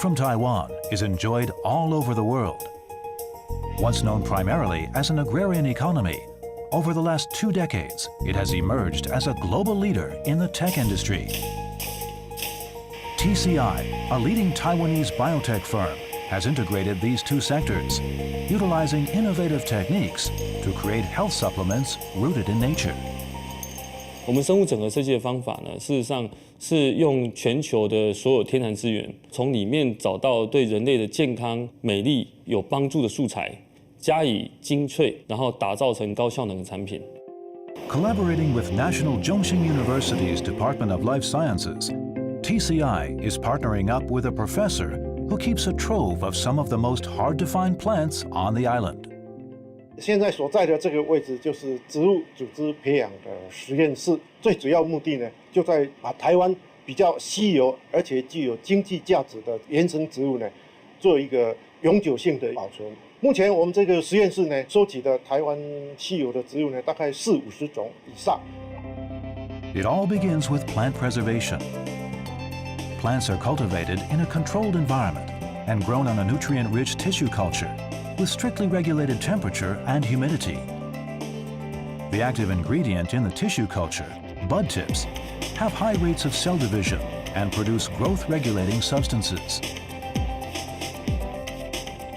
from Taiwan is enjoyed all over the world. Once known primarily as an agrarian economy, over the last 2 decades, it has emerged as a global leader in the tech industry. TCI, a leading Taiwanese biotech firm, has integrated these 2 sectors, utilizing innovative techniques to create health supplements rooted in nature. 我们生物整合设计的方法呢，事实上是用全球的所有天然资源，从里面找到对人类的健康、美丽有帮助的素材，加以精粹，然后打造成高效能的产品。Collaborating with National Zhongxing University's Department of Life Sciences, TCI is partnering up with a professor who keeps a trove of some of the most hard-to-find plants on the island. 现在所在的这个位置就是植物组织培养的实验室，最主要目的呢，就在把台湾比较稀有而且具有经济价值的原生植物呢，做一个永久性的保存。目前我们这个实验室呢，收集的台湾稀有的植物呢，大概40-50种以上。It all begins with plant preservation. Plants are cultivated in a controlled environment and grown on a nutrient-rich tissue culture with strictly regulated temperature and humidity. The active ingredient in the tissue culture, bud tips, have high rates of cell division and produce growth-regulating substances.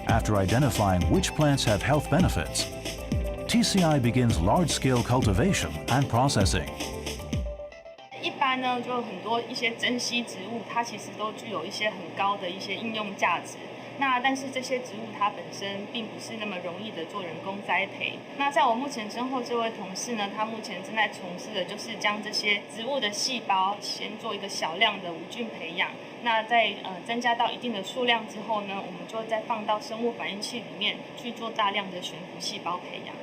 After identifying which plants have health benefits, TCI begins large-scale cultivation and processing. 一般呢，就很多一些珍稀植物，它其实都具有一些很高的一些应用价值。那但是这些植物它本身并不是那么容易的做人工栽培。那在我目前身后这位同事呢，他目前正在从事的就是将这些植物的细胞先做一个小量的无菌培养。那在增加到一定的数量之后呢，我们就再放到生物反应器里面去做大量的悬浮细胞培养。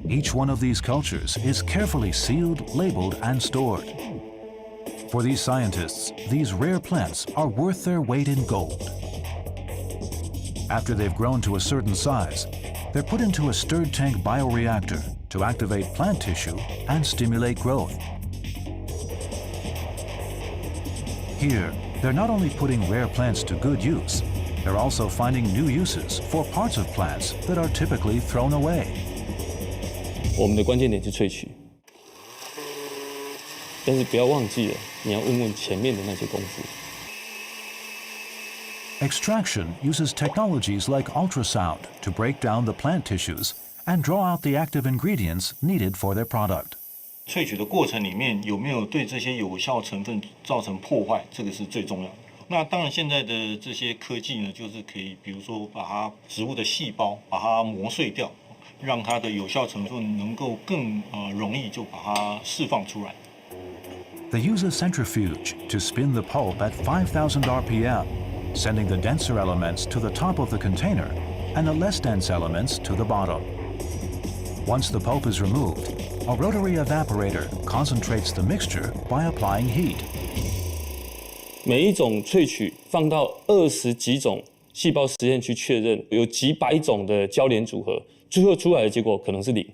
Each one of these cultures is carefully sealed, labeled, and stored. For these scientists, these rare plants are worth their weight in gold. After they've grown to a certain size, they're put into a stirred tank bioreactor to activate plant tissue and stimulate growth. Here, they're not only putting rare plants to good use, they're also finding new uses for parts of plants that are typically thrown away. 我们的关键点是萃取，但是不要忘记了，你要问问前面的那些功夫。Extraction uses technologies like ultrasound to break down the plant tissues and draw out the active ingredients needed for their product. 萃取的过程里面有没有对这些有效成分造成破坏，这个是最重要的。那当然，现在的这些科技呢，就是可以，比如说把它植物的细胞把它磨碎掉，让它的有效成分能够更容易就把它释放出来。They use a centrifuge to spin the pulp at 5,000 RPM, sending the denser elements to the top of the container and the less dense elements to the bottom. Once the pulp is removed, a rotary evaporator concentrates the mixture by applying heat. 每一种萃取放到20几种细胞实验去确认，有几百种的交联组合，最后出来的结果可能是0，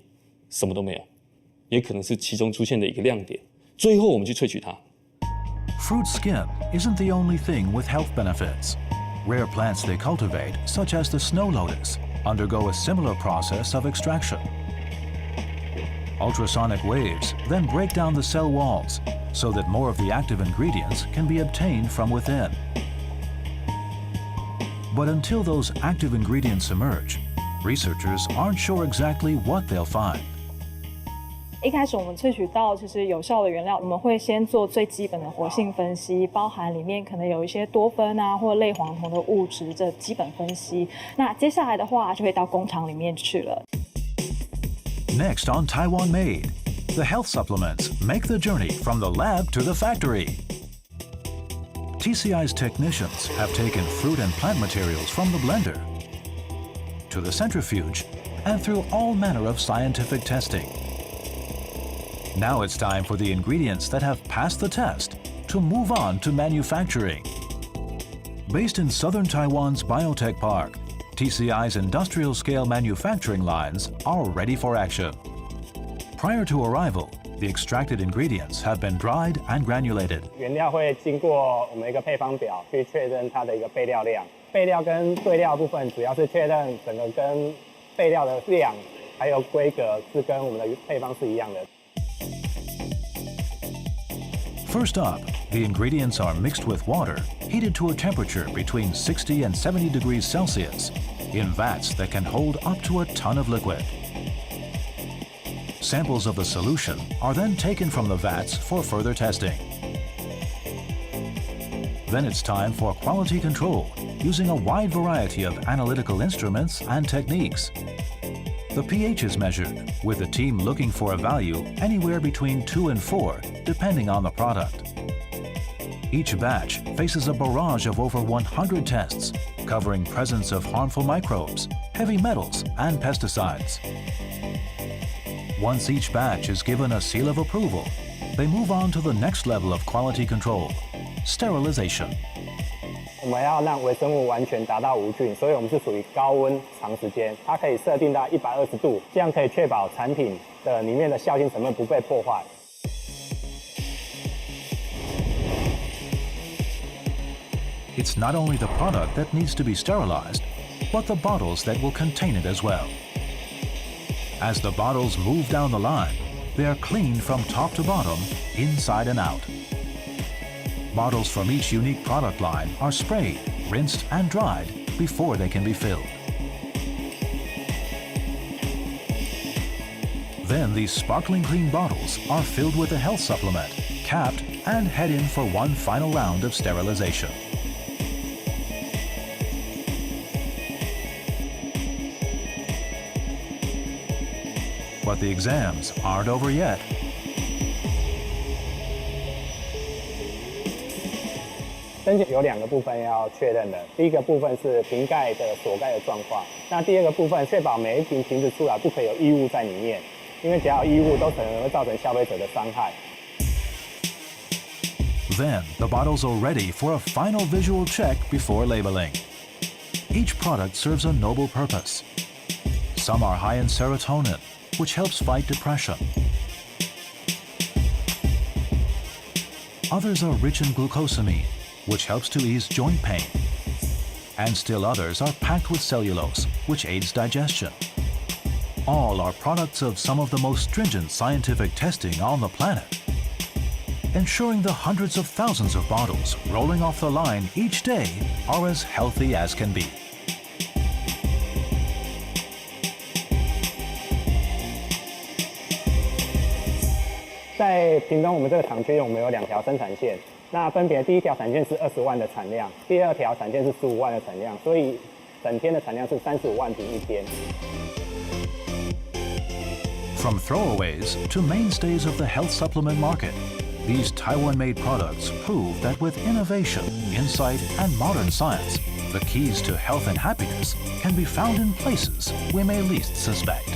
什么都没有，也可能是其中出现的一个亮点。最后我们去萃取它。Fruit skin isn't the only thing with health benefits. Rare plants they cultivate, such as the snow lotus, undergo a similar process of extraction. Ultrasonic waves then break down the cell walls so that more of the active ingredients can be obtained from within. But until those active ingredients emerge, researchers aren't sure exactly what they'll find. 一开始我们萃取到其实有效的原料，我们会先做最基本的活性分析，包含里面可能有一些多酚啊或类黄酮的物质这基本分析。那接下来的话就会到工厂里面去了。Next on Taiwan Made, the health supplements make the journey from the lab to the factory. TCI's technicians have taken fruit and plant materials from the blender to the centrifuge and through all manner of scientific testing. Now it's time for the ingredients that have passed the test to move on to manufacturing. Based in southern Taiwan's biotech park, TCI's industrial-scale manufacturing lines are ready for action. Prior to arrival, The extracted ingredients have been dried and granulated. 原料会经过我们一个配方表去确认它的一个备料量。备料跟兑料部分主要是确认整个跟备料的量还有规格是跟我们的配方是一样的。First up, the ingredients are mixed with water, heated to a temperature between 60 and 70 degrees Celsius, in vats that can hold up to a ton of liquid. Samples of the solution are then taken from the vats for further testing. Then it's time for quality control, using a wide variety of analytical instruments and techniques. The pH is measured, with the team looking for a value anywhere between 2 and 4, depending on the product. Each batch faces a barrage of over 100 tests, covering presence of harmful microbes, heavy metals, and pesticides. Once each batch is given a seal of approval, they move on to the next level of quality control, sterilization. 我们要让微生物完全达到无菌，所以我们是属于高温长时间，它可以设定到120度，这样可以确保产品的里面的效性成分不被破坏。It's not only the product that needs to be sterilized, but the bottles that will contain it as well. As the bottles move down the line, they are cleaned from top to bottom, inside and out. Bottles from each unique product line are sprayed, rinsed, and dried before they can be filled. Then these sparkling clean bottles are filled with a health supplement, capped, and head in for one final round of sterilization. But the exams aren't over yet. 申请有2个部分要确认的，第一个部分是瓶盖的锁盖的状况，那第二个部分确保每一瓶瓶子出来不可以有异物在里面，因为只要有异物都可能会造成消费者的伤害。Then the bottles are ready for a final visual check before labeling. Each product serves a noble purpose. Some are high in serotonin, which helps fight depression. Others are rich in glucosamine, which helps to ease joint pain. And still others are packed with cellulose, which aids digestion. All are products of some of the most stringent scientific testing on the planet, ensuring the hundreds of thousands of bottles rolling off the line each day are as healthy as can be. 在屏东我们这个厂区，我们有2条生产线，那分别第一条产线是20万的产量，第二条产线是15万的产量，所以整天的产量是35万瓶一天。From throwaways to mainstays of the health supplement market, these Taiwan-made products prove that with innovation, insight, and modern science, the keys to health and happiness can be found in places we may least suspect.